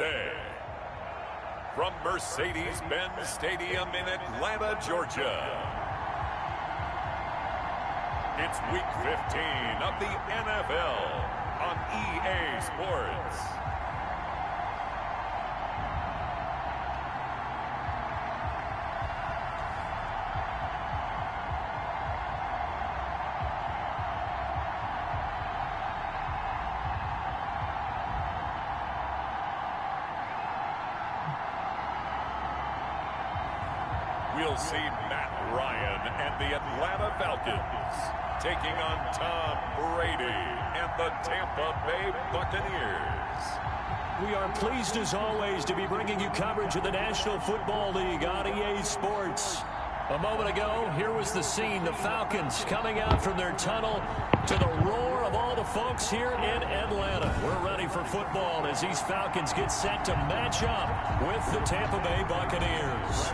day. From Mercedes-Benz Stadium in Atlanta, Georgia, it's Week 15 of the NFL on EA Sports. We'll see Matt Ryan and the Atlanta Falcons taking on Tom Brady and the Tampa Bay Buccaneers. We are pleased as always to be bringing you coverage of the National Football League on EA Sports. A moment ago, here was the scene. The Falcons coming out from their tunnel to the roar of all the folks here in Atlanta. We're ready for football as these Falcons get set to match up with the Tampa Bay Buccaneers.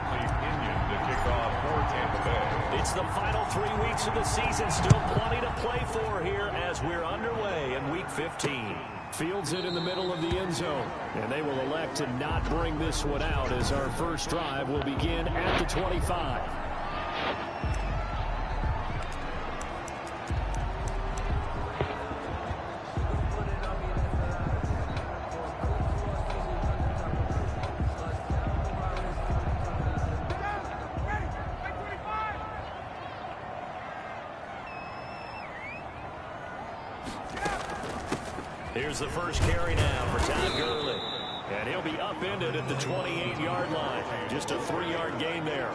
It's the final 3 weeks of the season. Still plenty to play for here as we're underway in Week 15. Fields it in the middle of the end zone. And they will elect to not bring this one out as our first drive will begin at the 25. Here's the first carry now for Todd Gurley. And he'll be upended at the 28-yard line. Just a 3-yard gain there.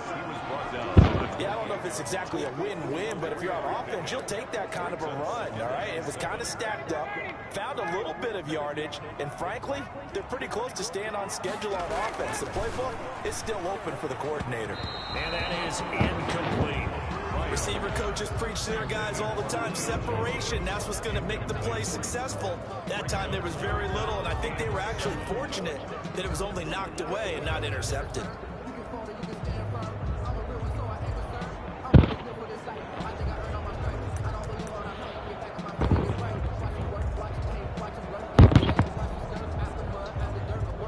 Yeah, I don't know if it's exactly a win-win, but if you're on offense, you'll take that kind of a run, all right? It was kind of stacked up, found a little bit of yardage, and frankly, they're pretty close to staying on schedule on offense. The playbook is still open for the coordinator. And that is incomplete. Receiver coaches preach to their guys all the time. Separation, that's what's going to make the play successful. That time there was very little, and I think they were actually fortunate that it was only knocked away and not intercepted.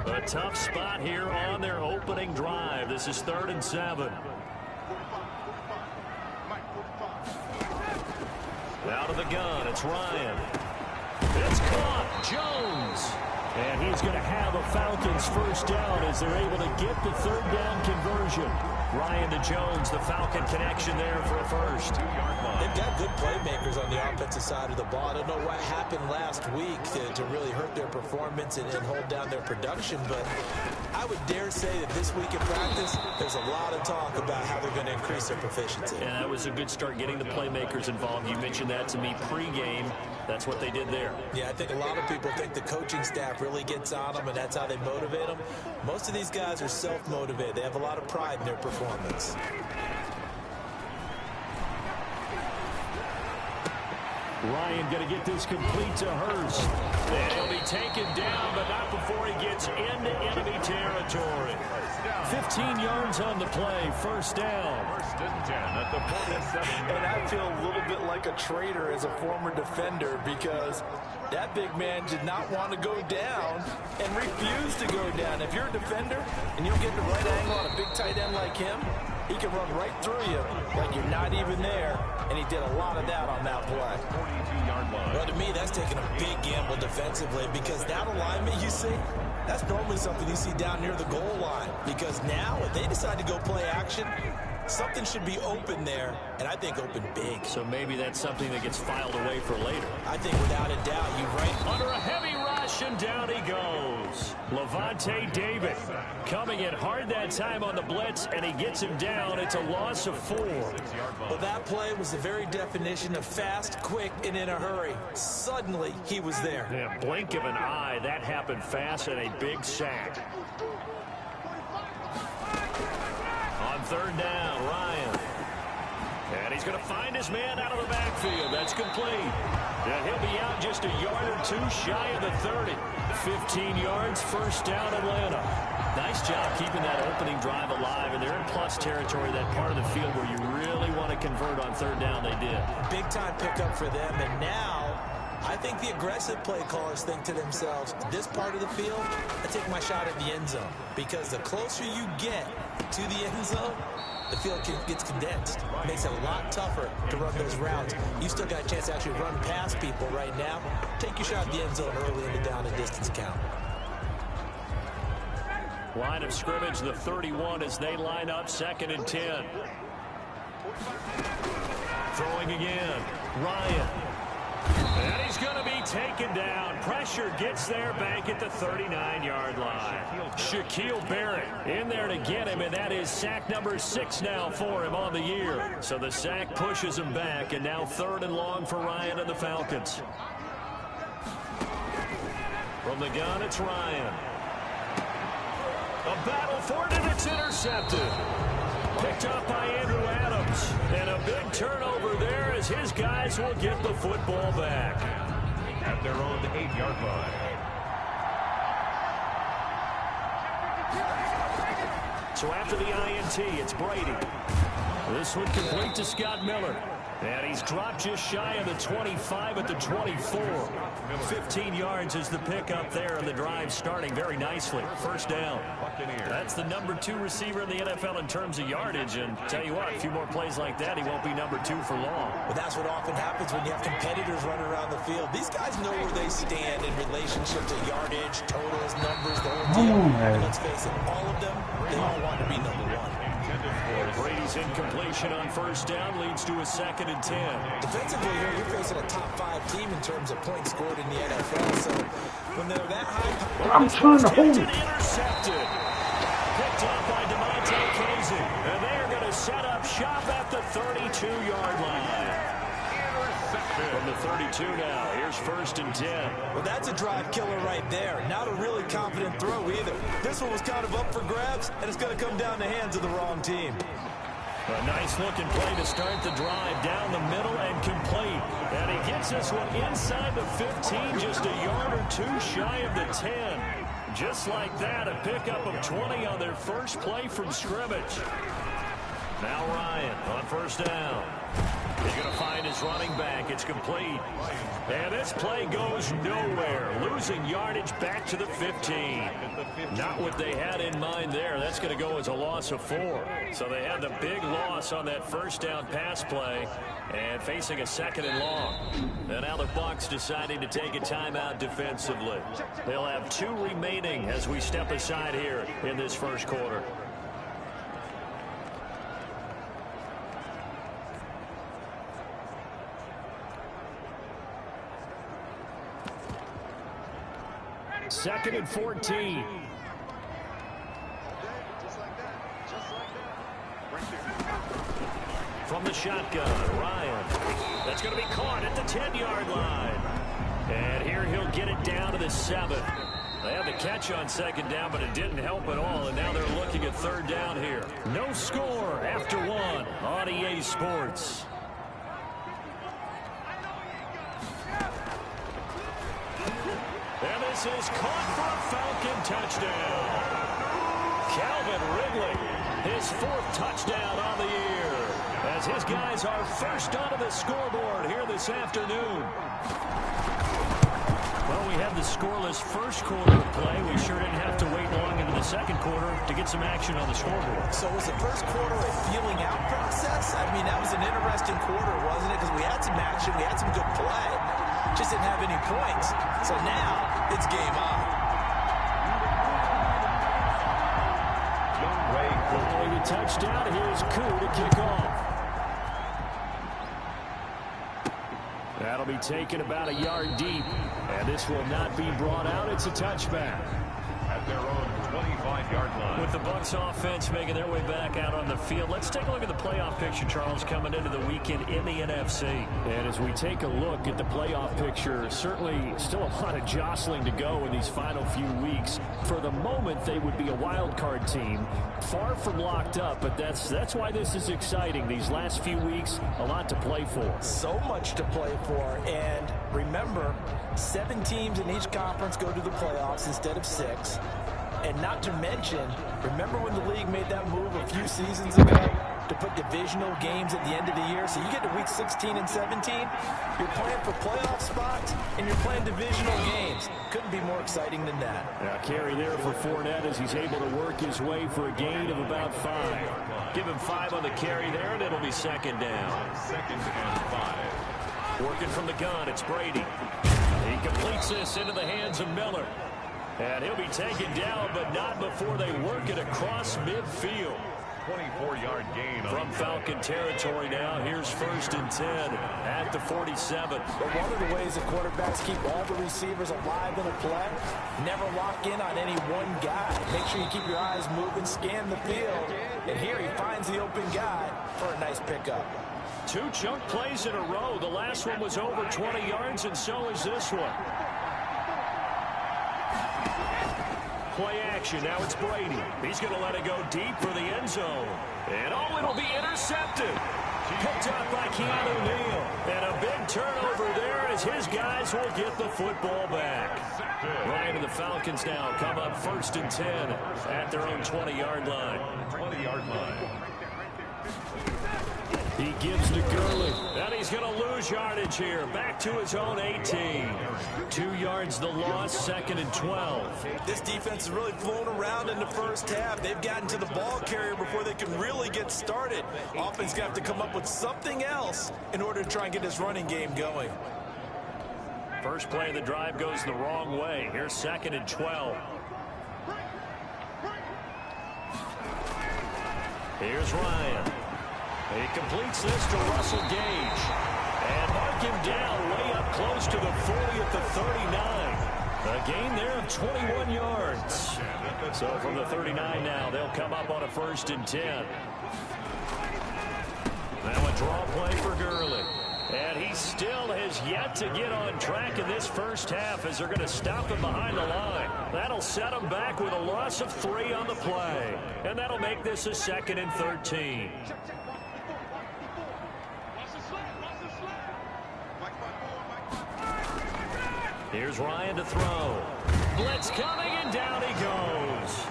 A tough spot here on their opening drive. This is 3rd and 7. Out of the gun, it's Ryan. It's caught, Jones. And he's going to have a Falcons first down as they're able to get the 3rd down conversion. Ryan to Jones, the Falcon connection there for a first. They've got good playmakers on the offensive side of the ball. I don't know what happened last week to really hurt their performance and hold down their production, but I would dare say that this week in practice, there's a lot of talk about how they're going to increase their proficiency. And that was a good start getting the playmakers involved. You mentioned that to me pregame. That's what they did there. Yeah, I think a lot of people think the coaching staff really gets on them, and that's how they motivate them. Most of these guys are self-motivated. They have a lot of pride in their performance. Ryan going to get this complete to Hurst. And he'll be taken down, but not before he gets into enemy territory. 15 yards on the play, first down. 1st and 10 at the 47. And I feel a little bit like a traitor as a former defender because that big man did not want to go down and refused to go down. If you're a defender and you'll get the right angle on a big tight end like him, he can run right through you like you're not even there, and he did a lot of that on that play. 42-yard line. Well, to me, that's taking a big gamble defensively because that alignment you see, that's normally something you see down near the goal line because now if they decide to go play action, something should be open there, and I think open big. So maybe that's something that gets filed away for later. I think without a doubt, you're right. Under a heavy rush, and down he goes. Levante David coming in hard that time on the blitz, and he gets him down. It's a loss of 4. Well, that play was the very definition of fast, quick, and in a hurry. Suddenly, he was there. Yeah, blink of an eye. That happened fast and a big sack. On 3rd down, Ryan. And he's going to find his man out of the backfield. That's complete. And he'll be out just a yard or two shy of the 30. 15 yards, first down, Atlanta. Nice job keeping that opening drive alive. And they're in plus territory, that part of the field where you really want to convert on 3rd down. They did. Big time pickup for them. And now I think the aggressive play callers think to themselves, this part of the field, I take my shot at the end zone. Because the closer you get to the end zone, the field gets condensed. It makes it a lot tougher to run those routes. You still got a chance to actually run past people right now. Take your shot at the end zone early in the down and distance count. Line of scrimmage, the 31 as they line up, 2nd and 10. Throwing again, Ryan. And he's going to be taken down. Pressure gets there back at the 39-yard line. Shaquille Barrett in there to get him, and that is sack number 6 now for him on the year. So the sack pushes him back, and now 3rd and long for Ryan and the Falcons. From the gun, it's Ryan. A battle for it, and it's intercepted. Picked up by Andrew Adams. And a big turnover there as his guys will get the football back. At their own 8-yard line. So after the INT, it's Brady. This one complete to Scott Miller. And he's dropped just shy of the 25 at the 24. 15 yards is the pickup there, and the drive starting very nicely. 1st down. That's the number 2 receiver in the NFL in terms of yardage. And tell you what, a few more plays like that, he won't be number 2 for long. But that's what often happens when you have competitors running around the field. These guys know where they stand in relationship to yardage, totals, numbers, the whole deal. And let's face it, all of them, they all want to be number 1. Brady's incompletion on 1st down leads to a 2nd and 10. Defensively here, you're facing a top 5 team in terms of points scored in the NFL. So when they're that high, I'm trying to hold it. Intercepted. Picked up by DeMonte Casey. And they're going to set up shop at the 32-yard line. From the 32 now, here's 1st and 10. Well, that's a drive killer right there. Not a really confident throw either. This one was kind of up for grabs, and it's going to come down the hands of the wrong team. A nice looking play to start the drive down the middle and complete. And he gets this one inside the 15, just a yard or 2 shy of the 10. Just like that, a pickup of 20 on their first play from scrimmage. Now Ryan on 1st down. He's going to find his running back. It's complete. And this play goes nowhere. Losing yardage back to the 15. Not what they had in mind there. That's going to go as a loss of 4. So they had the big loss on that 1st down pass play and facing a 2nd and long. And now the Bucs deciding to take a timeout defensively. They'll have 2 remaining as we step aside here in this 1st quarter. Second and 14. From the shotgun, Ryan. That's going to be caught at the 10-yard line. And here he'll get it down to the 7. They had the catch on 2nd down, but it didn't help at all. And now they're looking at 3rd down here. No score after 1 on EA Sports. And this is caught for a Falcon touchdown. Calvin Ridley, his 4th touchdown on the year, as his guys are first onto the scoreboard here this afternoon. Well, we had the scoreless 1st quarter of play. We sure didn't have to wait long into the 2nd quarter to get some action on the scoreboard. So was the 1st quarter a feeling out process? I mean, that was an interesting quarter, wasn't it? Because we had some action, we had some good play. Just didn't have any points. So now it's game on. Following a touchdown, here's Koo to kick off. That'll be taken about a yard deep. And this will not be brought out. It's a touchback. At their own 25-yard line. With the Bucs offense making their way back out on the field, let's take a look at the playoff picture, Charles, coming into the weekend in the NFC. And as we take a look at the playoff picture, certainly still a lot of jostling to go in these final few weeks. For the moment, they would be a wild card team, far from locked up, but that's why this is exciting. These last few weeks, a lot to play for. So much to play for, and remember, 7 teams in each conference go to the playoffs instead of 6. And not to mention, remember when the league made that move a few seasons ago to put divisional games at the end of the year. So you get to week 16 and 17, you're playing for playoff spots, and you're playing divisional games. Couldn't be more exciting than that. Carry there for Fournette as he's able to work his way for a gain of about 5. Give him 5 on the carry there, and it'll be second down. Second and 5. Working from the gun, it's Brady. He completes this into the hands of Miller. And he'll be taken down, but not before they work it across midfield. 24-yard gain. From Falcon territory now, here's 1st and 10 at the 47. But one of the ways the quarterbacks keep all the receivers alive in a play, never lock in on any one guy. Make sure you keep your eyes moving, scan the field, and here he finds the open guy for a nice pickup. 2 chunk plays in a row. The last one was over 20 yards, and so is this one. Play action. Now it's Brady. He's going to let it go deep for the end zone. And oh, it'll be intercepted. Picked up by Keanu Neal. And a big turnover there as his guys will get the football back. Ryan and the Falcons now come up 1st and 10 at their own 20-yard line. 20-yard line. He gives to Gurley. And he's going to lose yardage here. Back to his own 18. 2 yards the loss, 2nd and 12. This defense has really flown around in the first half. They've gotten to the ball carrier before they can really get started. Offense going to have to come up with something else in order to try and get this running game going. First play of the drive goes the wrong way. Here's 2nd and 12. Here's Ryan. He completes this to Russell Gage. And mark him down way up close to the 40 at the 39. A gain there of 21 yards. So from the 39 now, they'll come up on a 1st and 10. Now a draw play for Gurley. And he still has yet to get on track in this first half as they're going to stop him behind the line. That'll set him back with a loss of 3 on the play. And that'll make this a 2nd and 13. Here's Ryan to throw. Blitz coming, and down he goes.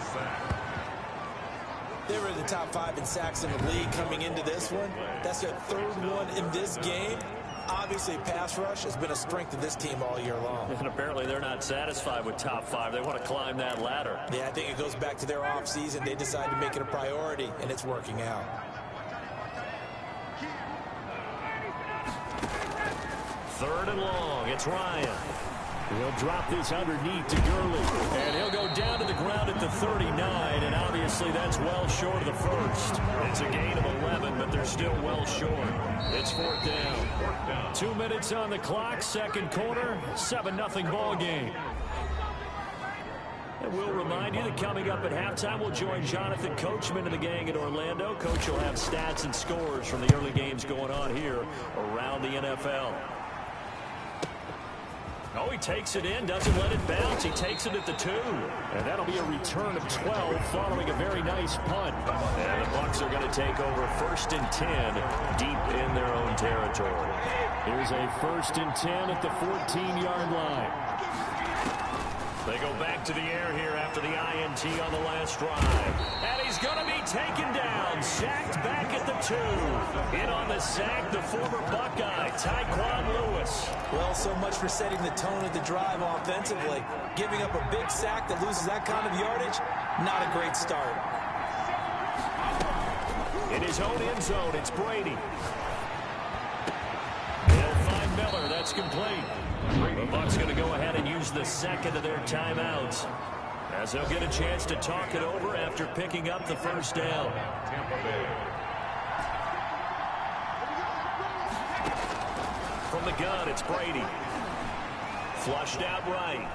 They were in the top 5 in sacks in the league coming into this one. That's their 3rd one in this game. Obviously, pass rush has been a strength of this team all year long. And apparently they're not satisfied with top 5. They want to climb that ladder. Yeah, I think it goes back to their offseason. They decided to make it a priority, and it's working out. Third and long. It's Ryan. He'll drop this underneath to Gurley. And he'll go down to the ground at the 39, and obviously that's well short of the first. It's a gain of 11, but they're still well short. It's 4th down. 2 minutes on the clock, 2nd quarter, 7-0 ball game. And we'll remind you that coming up at halftime, we'll join Jonathan Coachman and the gang in Orlando. Coach will have stats and scores from the early games going on here around the NFL. Oh, he takes it in, doesn't let it bounce. He takes it at the 2. And that'll be a return of 12 following a very nice punt. And the Bucs are going to take over 1st and 10 deep in their own territory. Here's a 1st and 10 at the 14-yard line. They go back to the air here after the INT on the last drive. And he's going to be taken down. Sacked back at the 2. In on the sack, the former Buckeye, Tyquan Lewis. Well, so much for setting the tone of the drive offensively. Giving up a big sack that loses that kind of yardage, not a great start. In his own end zone, it's Brady. They'll find Miller. That's complete. The Bucs going to go ahead and use the 2nd of their timeouts as they'll get a chance to talk it over after picking up the 1st down. From the gun, it's Brady. Flushed out right.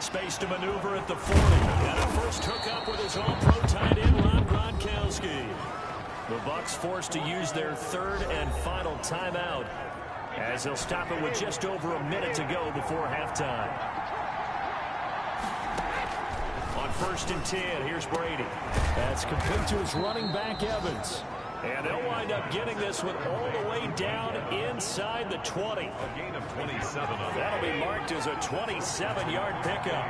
Space to maneuver at the 40. And a first hookup with his all-pro tight end, Rob Gronkowski. The Bucs forced to use their 3rd and final timeout as they'll stop it with just over a minute to go before halftime. On 1st and 10, here's Brady. That's complete to his running back, Evans. And they'll wind up getting this one all the way down inside the 20. A gain of 27. That'll be marked as a 27-yard pickup.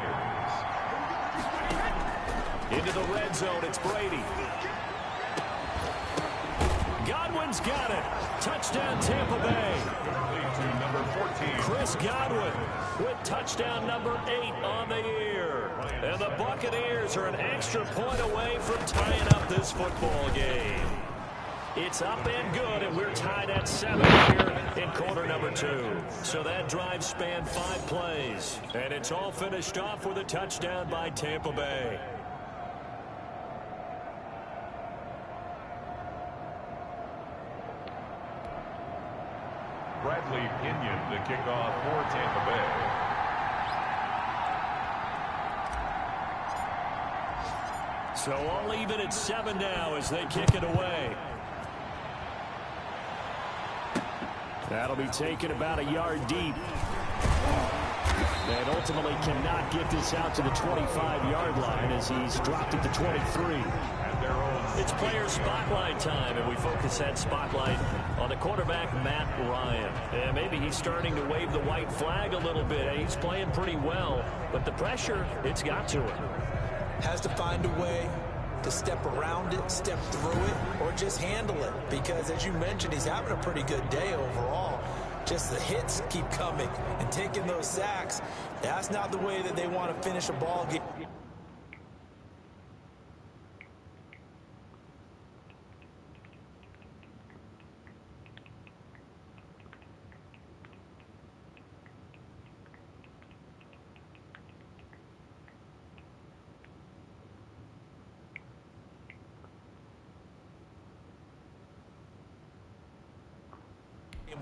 Into the red zone, it's Brady. Godwin's got it. Touchdown, Tampa Bay. Number 14. Chris Godwin with touchdown number 8 on the year. And the Buccaneers are an extra point away from tying up this football game. It's up and good, and we're tied at 7 here in quarter number 2. So that drive spanned 5 plays. And it's all finished off with a touchdown by Tampa Bay. Bradley Pinion to kick off for Tampa Bay. So all even at 7 now as they kick it away. That'll be taken about a yard deep. And ultimately cannot get this out to the 25-yard line as he's dropped at the 23. It's player spotlight time, and we focus that spotlight on the quarterback, Matt Ryan. And maybe he's starting to wave the white flag a little bit. He's playing pretty well, but the pressure, it's got to him. Has to find a way to step around it, step through it, or just handle it. Because, as you mentioned, he's having a pretty good day overall. Just the hits keep coming and taking those sacks. That's not the way that they want to finish a ball game.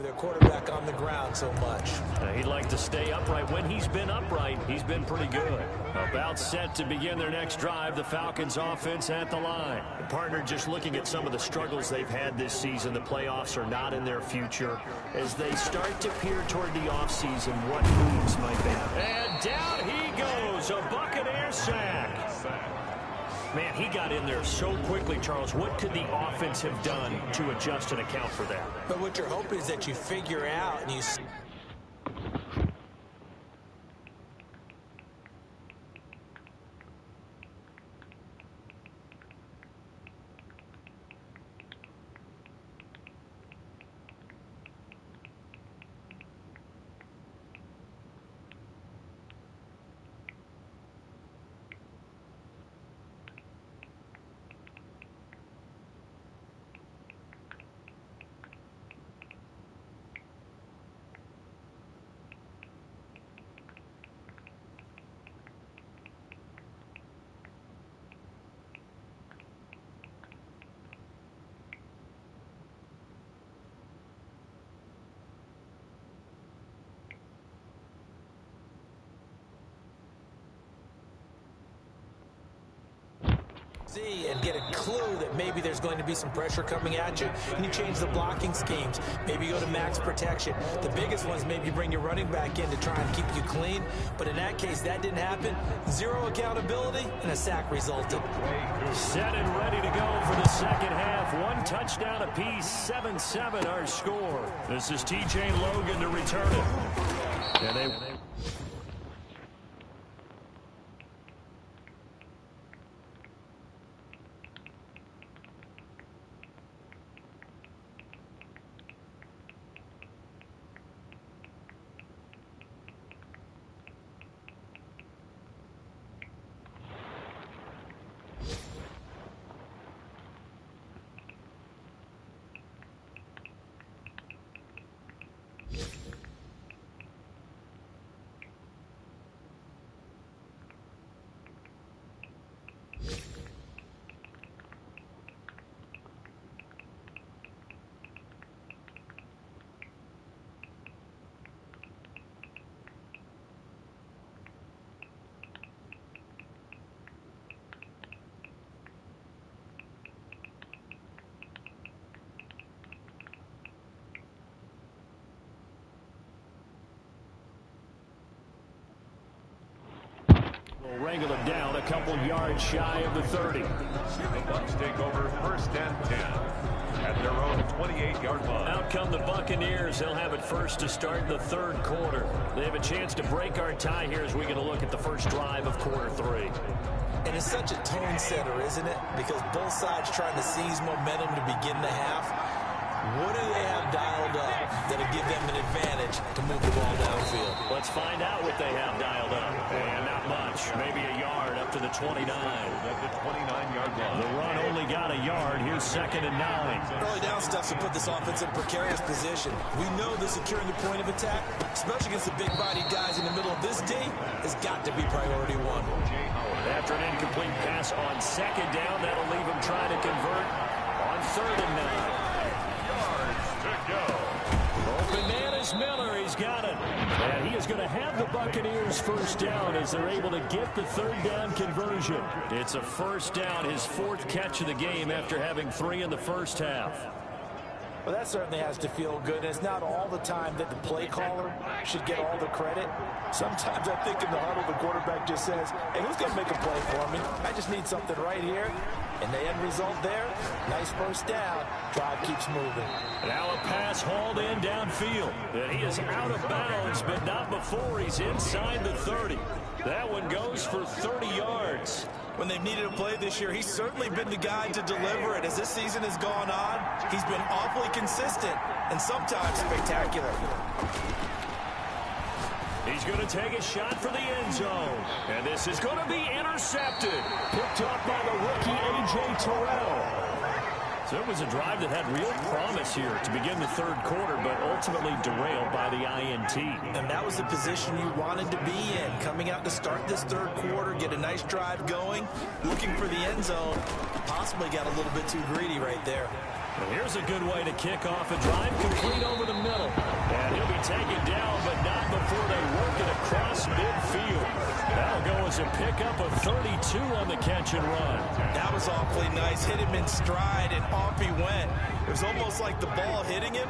Their quarterback on the ground so much. He'd like to stay upright. When he's been upright, he's been pretty good. About set to begin their next drive, the Falcons offense at the line. The partner just looking at some of the struggles they've had this season. The playoffs are not in their future. As they start to peer toward the offseason, what moves might they? And down he goes, a Buccaneer sack. Man, he got in there so quickly, Charles. What could the offense have done to adjust and account for that? But what you're hoping is that you figure out and you... see and get a clue that maybe there's going to be some pressure coming at you, and you change the blocking schemes. Maybe you go to max protection. The biggest one is maybe you bring your running back in to try and keep you clean, but in that case, that didn't happen. Zero accountability, and a sack resulted. Set and ready to go for the second half. One touchdown apiece, 7-7 our score. This is T.J. Logan to return it. And they... wrangle him down a couple yards shy of the 30. The Bucs take over 1st and 10 at their own 28-yard line. Out come the Buccaneers. They'll have it first to start the third quarter. They have a chance to break our tie here as we get a look at the first drive of quarter 3. And it's such a tone setter, isn't it? Because both sides trying to seize momentum to begin the half. What do they have dialed up that'll give them an advantage to move the ball downfield? Let's find out what they have dialed up. And not much. Maybe a yard up to the 29. At the 29-yard line. The run only got a yard. Here's 2nd and 9. Early down stuff to put this offense in a precarious position. We know that securing the point of attack, especially against the big-bodied guys in the middle of this D, has got to be priority one. After an incomplete pass on 2nd down, that'll leave him trying to convert on 3rd and 9. To go. Open man is Miller. He's got it. And he is going to have the Buccaneers first down as they're able to get the 3rd down conversion. It's a first down, his 4th catch of the game after having 3 in the first half. Well, that certainly has to feel good. It's not all the time that the play caller should get all the credit. Sometimes I think in the huddle, the quarterback just says, hey, who's going to make a play for me? I just need something right here. And the end result there, nice first down. Drive keeps moving. Now a pass hauled in downfield. And he is out of bounds, but not before he's inside the 30. That one goes for 30 yards. When they've needed a play this year, he's certainly been the guy to deliver it. As this season has gone on, he's been awfully consistent and sometimes spectacular. He's going to take a shot for the end zone. And this is going to be intercepted. Picked up by the rookie, A.J. Terrell. So it was a drive that had real promise here to begin the 3rd quarter, but ultimately derailed by the INT. And that was the position you wanted to be in. Coming out to start this 3rd quarter, get a nice drive going, looking for the end zone. Possibly got a little bit too greedy right there. Well, here's a good way to kick off a drive, complete over the middle. And he'll be taken down, but not before they work it across midfield. That'll go as a pickup of 32 on the catch and run. That was awfully nice. Hit him in stride, and off he went. It was almost like the ball hitting him.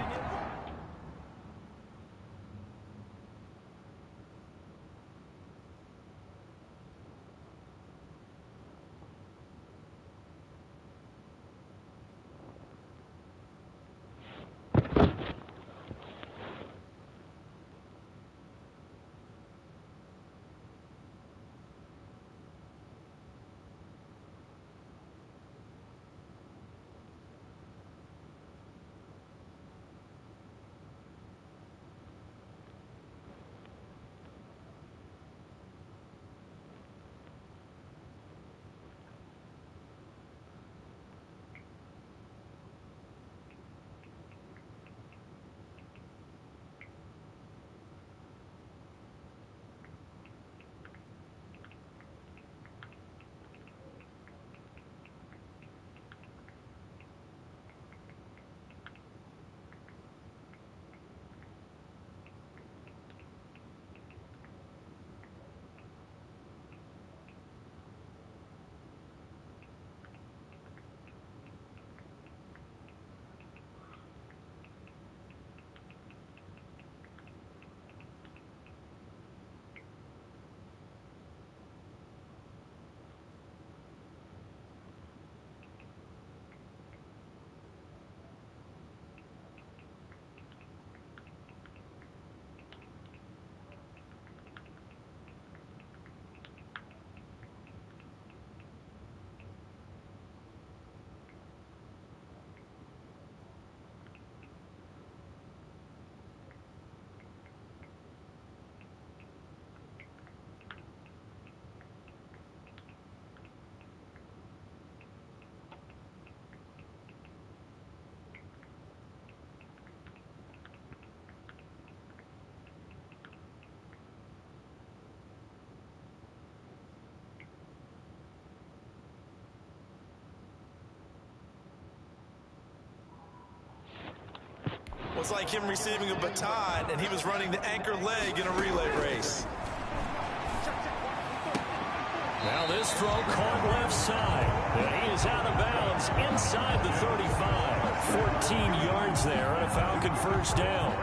was like him receiving a baton, and he was running the anchor leg in a relay race. Now this throw caught left side. And he is out of bounds inside the 35. 14 yards there on a Falcon first down.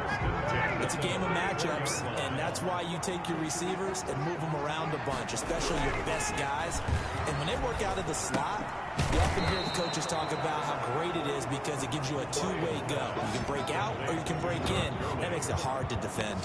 It's a game of matchups, and that's why you take your receivers and move them around a bunch, especially your best guys. And when they work out of the slot, you often hear the coaches talk about how great it is because it gives you a two-way go. You can break out or you can break in. That makes it hard to defend.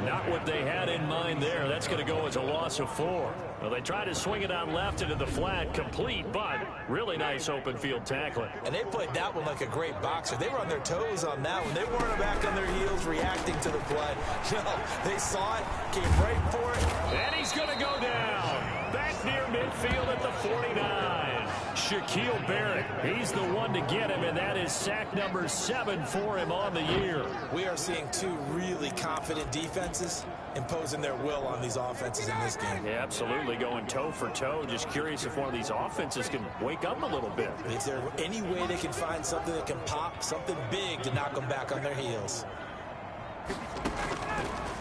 Not what they had in mind there. That's going to go as a loss of 4. Well, they tried to swing it out left into the flat, complete, but Really nice open field tackling. And they played that one like a great boxer. They were on their toes on that one. They weren't back on their heels reacting to the play. No, they saw it, came right for it. And he's going to go down. Back near midfield at the 49. Shaquille Barrett, he's the one to get him, and that is sack number 7 for him on the year. We are seeing two really confident defenses imposing their will on these offenses in this game. Yeah, absolutely, going toe for toe. Just curious if one of these offenses can wake up a little bit. Is there any way they can find something that can pop, something big to knock them back on their heels?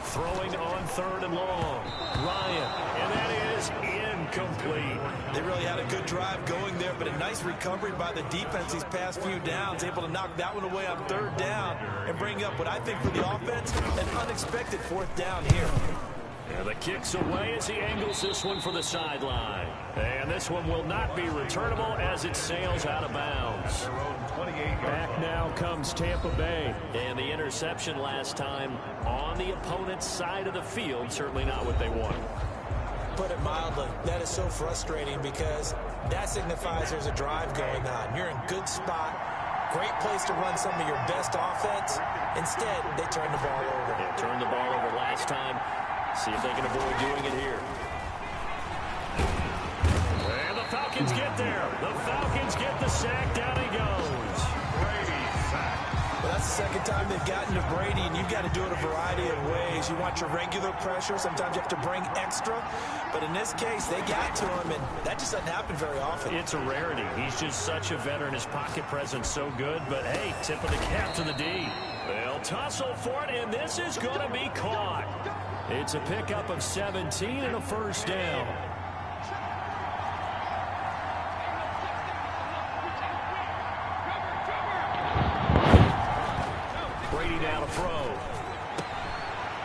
Throwing on 3rd and long. Ryan, and that is incomplete. They really had a good drive going there, but a nice recovery by the defense these past few downs, able to knock that one away on 3rd down and bring up what I think for the offense, an unexpected 4th down here. And the kick's away as he angles this one for the sideline. And this one will not be returnable as it sails out of bounds. Back now comes Tampa Bay. And the interception last time on the opponent's side of the field. Certainly not what they wanted. Put it mildly, that is so frustrating because that signifies there's a drive going on. You're in good spot. Great place to run some of your best offense. Instead, they turn the ball over. They turned the ball over last time. See if they can avoid doing it here. And the Falcons get there. The Falcons get the sack. Down he goes. Brady sack. Well, that's the second time they've gotten to Brady, and you've got to do it a variety of ways. You want your regular pressure. Sometimes you have to bring extra. But in this case, they got to him, and that just doesn't happen very often. It's a rarity. He's just such a veteran. His pocket presence so good. But, hey, tip of the cap to the D. They'll tussle for it, and this is going to be caught. It's a pickup of 17 and a 1st down. Brady now to throw.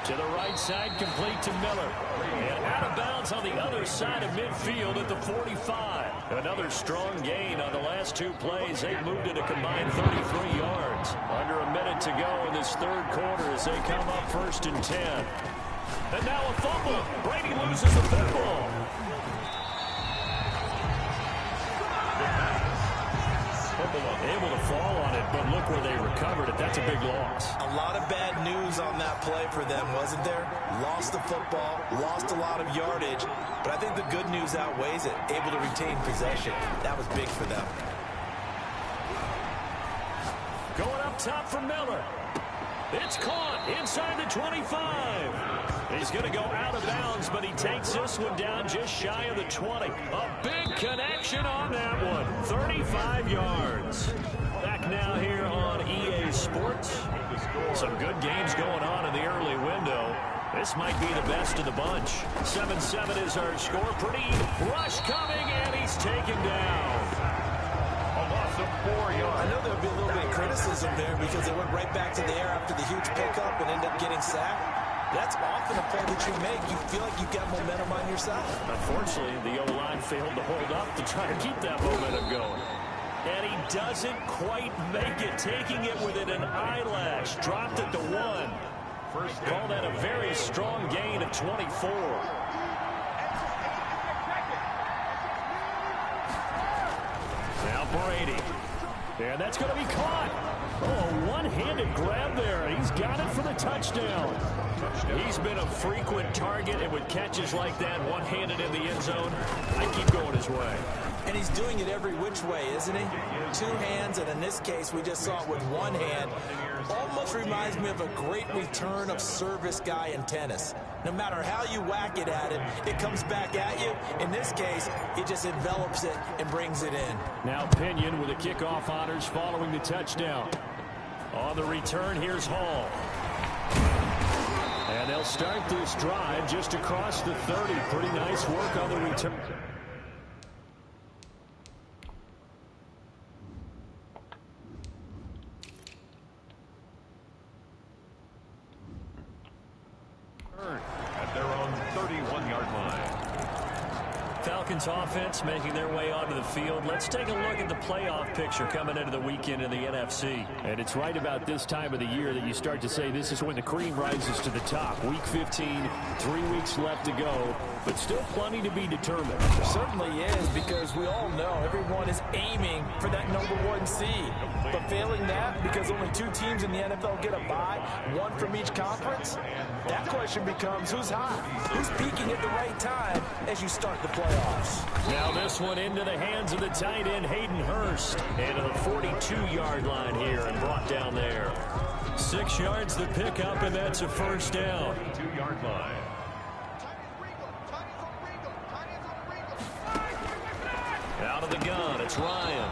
To the right side, complete to Miller. And out of bounds on the other side of midfield at the 45. Another strong gain on the last 2 plays. They've moved it a combined 33 yards. Under a minute to go in this 3rd quarter as they come up 1st and 10. And now a fumble. Brady loses the football. Able to fall on it, but look where they recovered it. That's a big loss. A lot of bad news on that play for them, wasn't there? Lost the football, lost a lot of yardage, but I think the good news outweighs it. Able to retain possession. That was big for them. Going up top for Miller. It's caught inside the 25. He's going to go out of bounds, but he takes this one down just shy of the 20. A big connection on that one. 35 yards. Back now here on EA Sports. Some good games going on in the early window. This might be the best of the bunch. 7-7 is our score. Pretty rush coming, and he's taken down. I know there'll be a little bit of criticism there because they went right back to the air after the huge pickup and ended up getting sacked. That's often a play that you make. You feel like you've got momentum on your side. Unfortunately, the O-line failed to hold up to try to keep that momentum going. And he doesn't quite make it, taking it within an eyelash. Dropped at the 1. Call that a very strong gain of 24. Now Brady. And that's going to be caught. Oh, a one-handed grab there. He's got it for the touchdown. He's been a frequent target, and with catches like that, one-handed in the end zone, I keep going his way. And he's doing it every which way, isn't he? 2 hands, and in this case, we just saw it with 1 hand. Almost reminds me of a great return of service guy in tennis. No matter how you whack it at him, it comes back at you. In this case, he just envelops it and brings it in. Now Pinion with the kickoff honors following the touchdown. On the return, here's Hall. And they'll start this drive just across the 30. Pretty nice work on the return. At their own 31-yard line. Falcons offense making their way onto the field. Let's take a look at the playoff picture coming into the weekend in the NFC. And it's right about this time of the year that you start to say this is when the cream rises to the top. Week 15, 3 weeks left to go. but still plenty to be determined. There certainly is, because we all know everyone is aiming for that #1 seed. But failing that, because only 2 teams in the NFL get a bye, 1 from each conference, that question becomes who's hot? Who's peaking at the right time as you start the playoffs? Now this one into the hands of the tight end, Hayden Hurst, into the 42-yard line here and brought down there. 6 yards to pick up, and that's a first down. 2-yard line. Out of the gun, it's Ryan.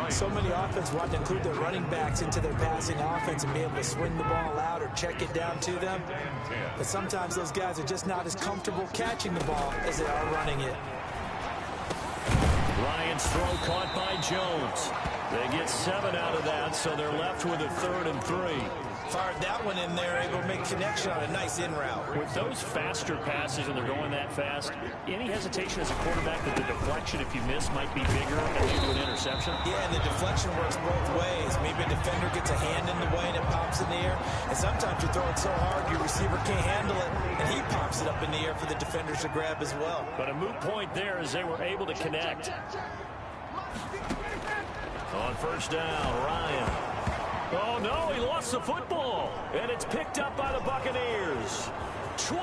So many offenses want to include their running backs into their passing offense and be able to swing the ball out or check it down to them. But sometimes those guys are just not as comfortable catching the ball as they are running it. Ryan's throw caught by Jones. They get 7 out of that, so they're left with a 3rd and 3. Fired that one in there, able to make connection on a nice in route. With those faster passes and they're going that fast, any hesitation as a quarterback that the deflection, if you miss, might be bigger and lead to an interception? Yeah, and the deflection works both ways. Maybe a defender gets a hand in the way and it pops in the air. And sometimes you throw it so hard your receiver can't handle it, and he pops it up in the air for the defenders to grab as well. But a moot point there as they were able to connect. On first down, Ryan. Oh, no, he lost the football. And it's picked up by the Buccaneers. 20,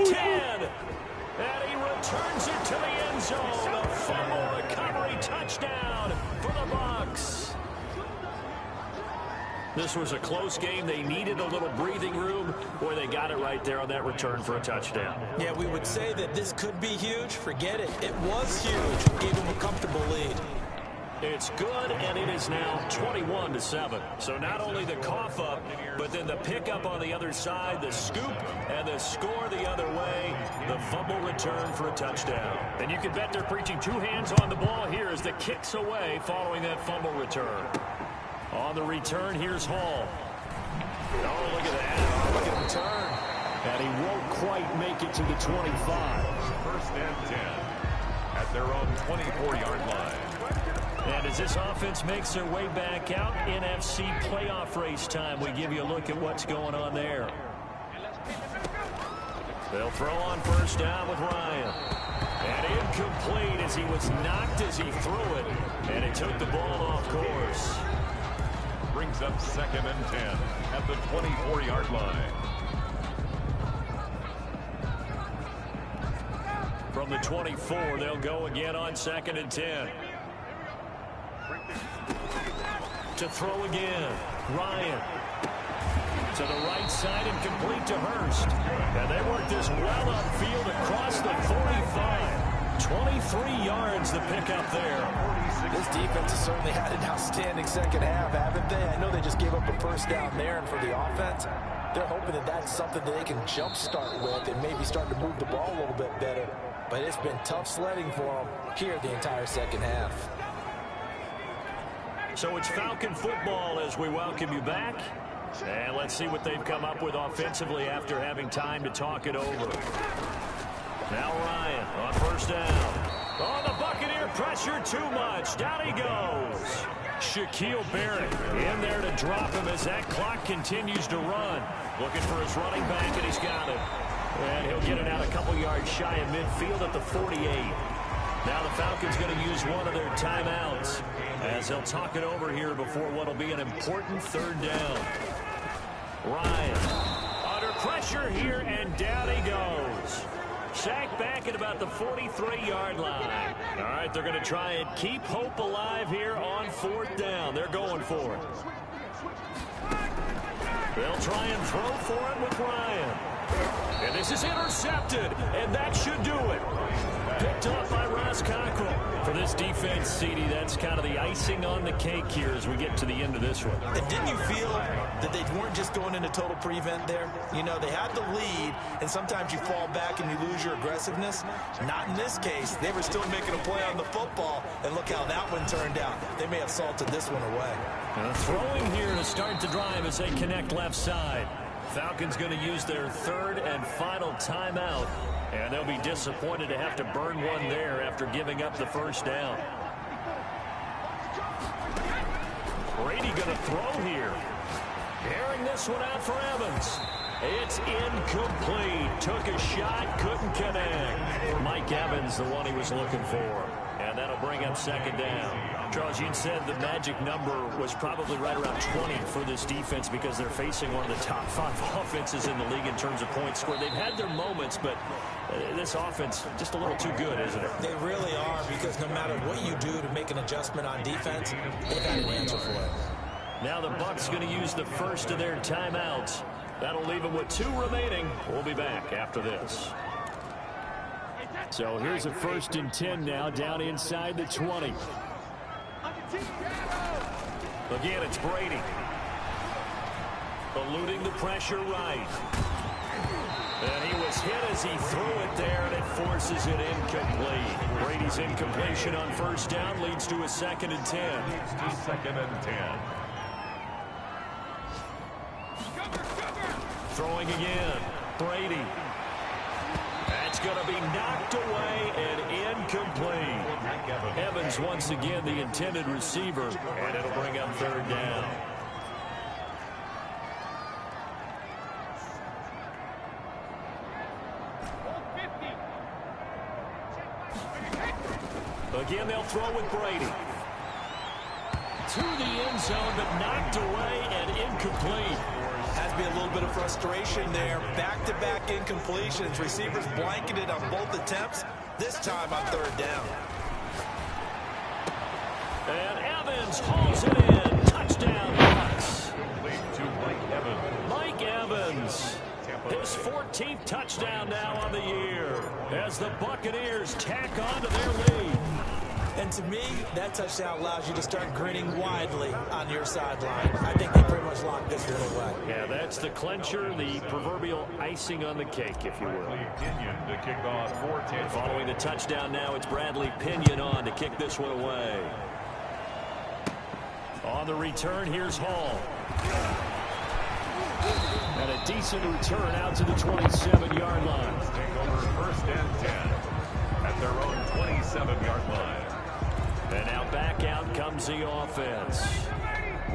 10, and he returns it to the end zone. A fumble recovery touchdown for the Bucs. This was a close game. They needed a little breathing room. Boy, they got it right there on that return for a touchdown. Yeah, we would say that this could be huge. Forget it. It was huge. Gave him a comfortable lead. It's good, and it is now 21-7. So not only the cough up, but then the pickup on the other side, the scoop, and the score the other way, the fumble return for a touchdown. And you can bet they're preaching 2 hands on the ball here as the kick's away following that fumble return. On the return, here's Hall. Oh, look at that. Look at him turn. And he won't quite make it to the 25. 1st and 10 at their own 24-yard line. And as this offense makes their way back out, NFC playoff race time, we give you a look at what's going on there. They'll throw on first down with Ryan. And incomplete as he was knocked as he threw it. And it took the ball off course. Brings up 2nd and 10 at the 24-yard line. From the 24, they'll go again on 2nd and 10. To throw again, Ryan. To the right side and complete to Hurst. And they work this well upfield across the 45. 23 yards to pick up there. This defense has certainly had an outstanding second half, haven't they? I know they just gave up a first down there, and for the offense, they're hoping that that's something that they can jumpstart with and maybe start to move the ball a little bit better. But it's been tough sledding for them here the entire second half. So it's Falcon football as we welcome you back. And let's see what they've come up with offensively after having time to talk it over. Now Ryan on first down. Oh, the Buccaneer pressure too much. Down he goes. Shaquille Barrett in there to drop him as that clock continues to run. Looking for his running back, and he's got it. And he'll get it out a couple yards shy of midfield at the 48. Now the Falcons going to use one of their timeouts as they'll talk it over here before what will be an important 3rd down. Ryan under pressure here, and down he goes. Sacked back at about the 43-yard line. All right, they're going to try and keep hope alive here on 4th down. They're going for it. They'll try and throw for it with Ryan. And this is intercepted, and that should do it. Picked up by Ross Cockrell. For this defense, CD, that's kind of the icing on the cake here as we get to the end of this one. And didn't you feel that they weren't just going into total prevent there? You know, they had the lead, and sometimes you fall back and you lose your aggressiveness. Not in this case. They were still making a play on the football, and look how that one turned out. They may have salted this one away. Throwing here to start the drive as they connect left side. Falcons going to use their 3rd and final timeout. And they'll be disappointed to have to burn one there after giving up the first down. Brady going to throw here. Airing this one out for Evans. It's incomplete. Took a shot, couldn't connect. Mike Evans, the one he was looking for. And that'll bring up second down. Charles, you said the magic number was probably right around 20 for this defense because they're facing one of the top 5 offenses in the league in terms of points scored. They've had their moments, but this offense just a little too good, isn't it? They really are, because no matter what you do to make an adjustment on defense, they've had an answer for it. Now the Bucs going to use the first of their timeouts. That'll leave them with 2 remaining. We'll be back after this. So here's a 1st and 10 now, down inside the 20. Again, it's Brady. Eluding the pressure right. And he was hit as he threw it there, and it forces it incomplete. Brady's incompletion on 1st down leads to a 2nd and 10. 2nd and 10. Throwing again. Brady. That's going to be knocked away and incomplete. Evans once again the intended receiver, and it'll bring up 3rd down. Again, they'll throw with Brady. To the end zone, but knocked away and incomplete. Has to be a little bit of frustration there. Back-to-back incompletions. Receivers blanketed on both attempts. This time on 3rd down. And Evans hauls it in. Touchdown, Bucs. Complete to Mike Evans. Mike Evans. His 14th touchdown now on the year as the Buccaneers tack on to their lead. And to me, that touchdown allows you to start grinning widely on your sideline. I think they pretty much locked this one away. Yeah, that's the clincher, the proverbial icing on the cake, if you will. Pinion to kick off for Tampa. Following the touchdown now, it's Bradley Pinion on to kick this one away. On the return, here's Hall. And a decent return out to the 27-yard line. Take over 1st and 10 at their own 27-yard line. And now back out comes the offense.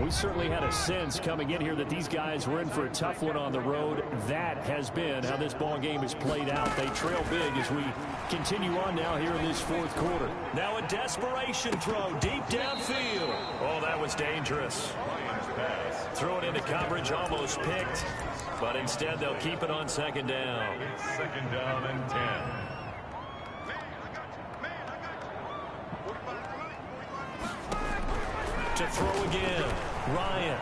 We certainly had a sense coming in here that these guys were in for a tough one on the road. That has been how this ball game has played out. They trail big as we continue on now here in this 4th quarter. Now a desperation throw deep downfield. Oh, that was dangerous. Throw it into coverage, almost picked. But instead they'll keep it on 2nd down. It's 2nd down and 10. To throw again, Ryan.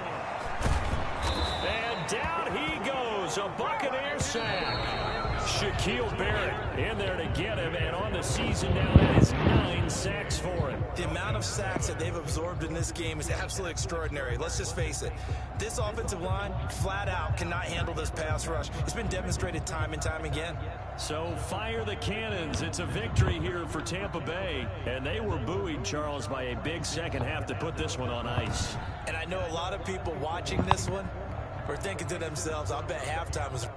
And down he goes, a Buccaneer sack. Shaquille Barrett in there to get him, and on the season now that is 9 sacks for him. The amount of sacks that they've absorbed in this game is absolutely extraordinary. Let's just face it. This offensive line, flat out, cannot handle this pass rush. It's been demonstrated time and time again. So fire the cannons. It's a victory here for Tampa Bay. And they were buoyed, Charles, by a big second half to put this one on ice. And I know a lot of people watching this one are thinking to themselves, I'll bet halftime was...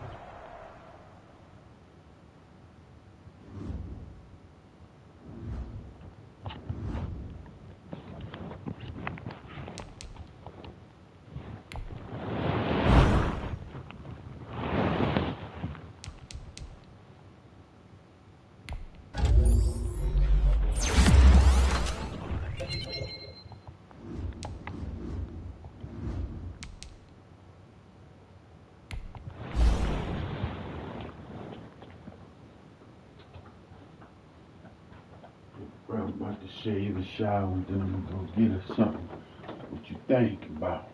I'm about to shave the shower and then I'm gonna go get her something. What you think about?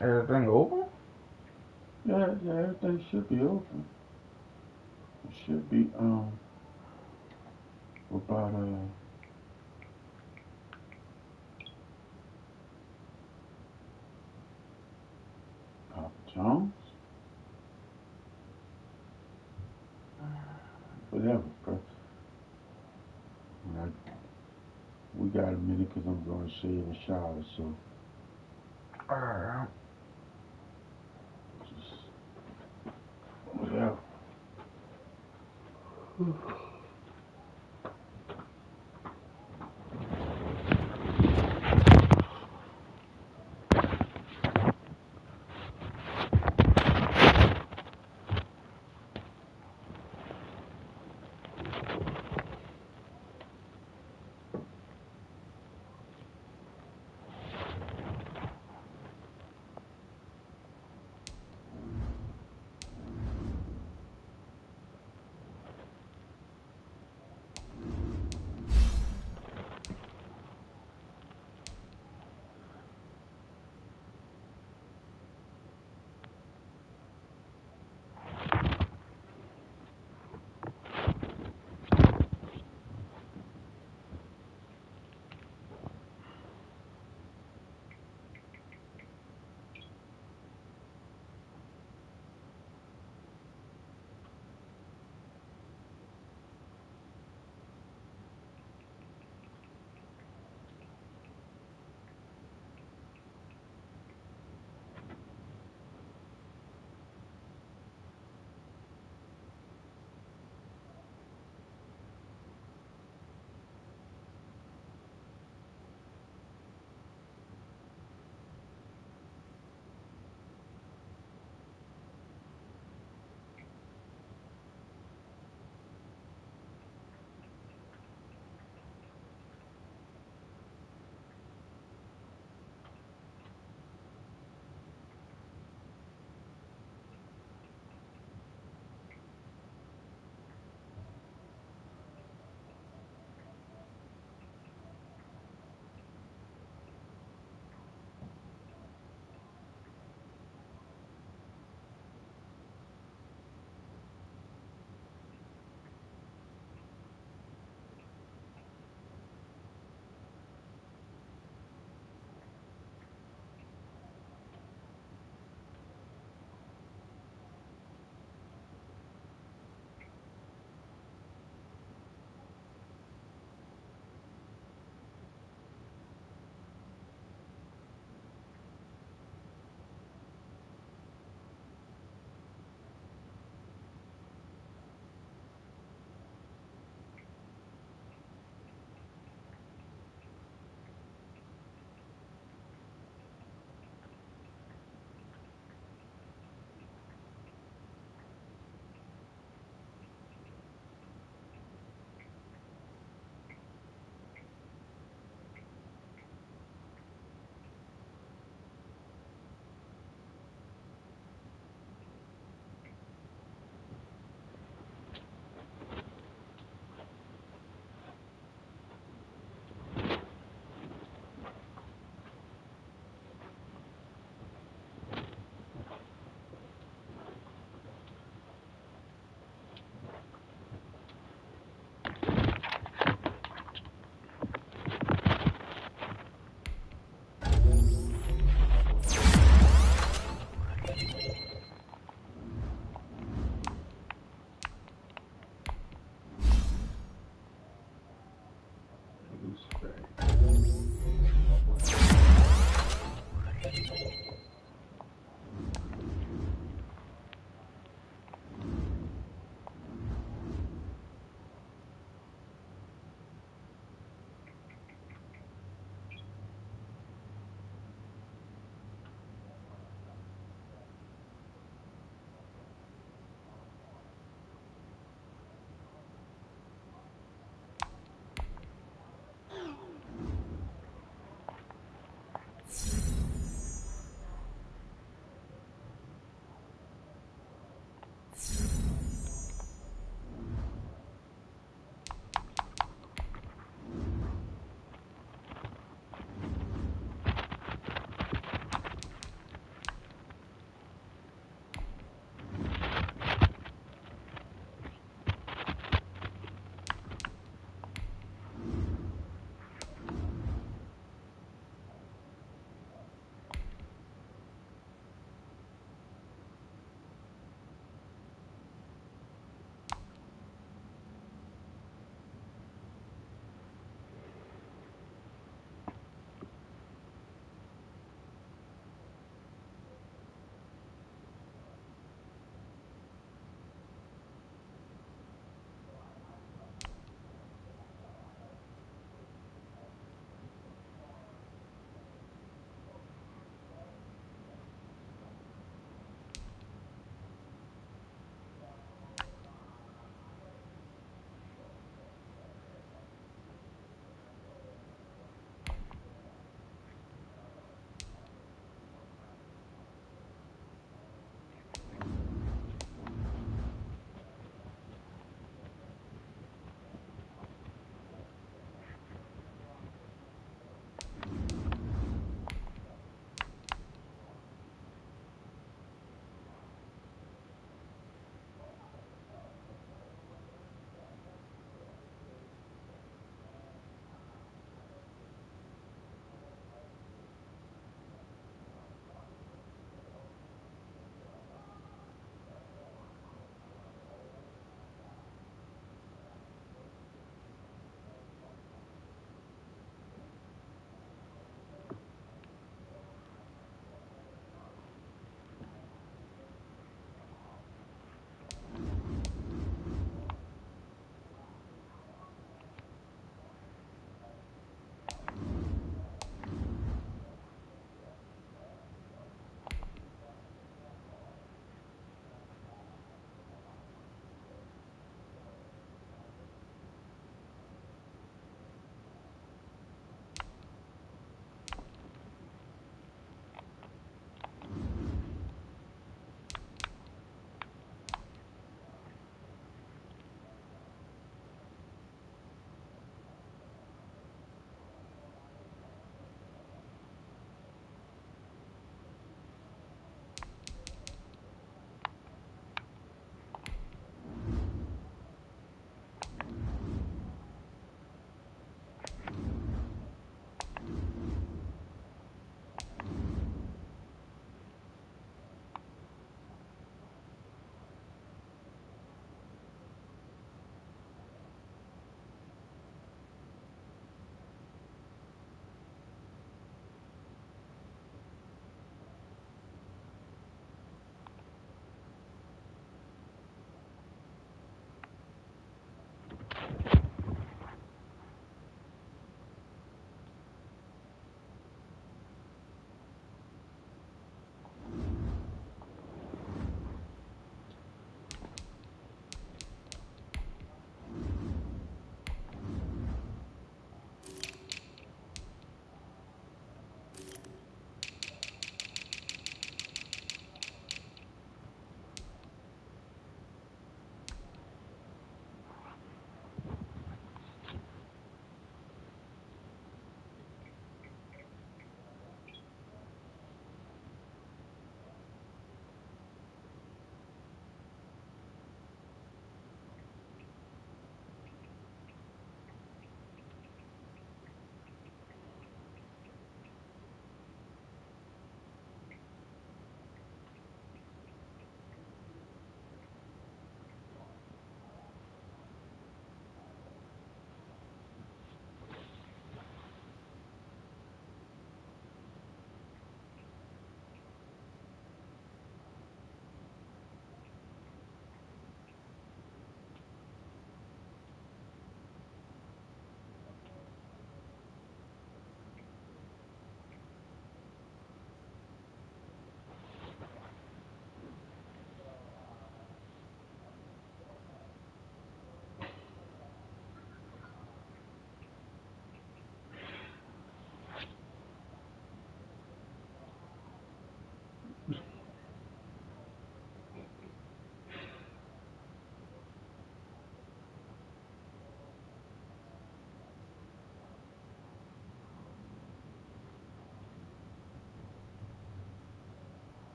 Everything open? Yeah, everything should be open. It should be about Papa John's. Whatever, bro. We got a minute because I'm going to shave and shower, so. Alright. Just. Whatever.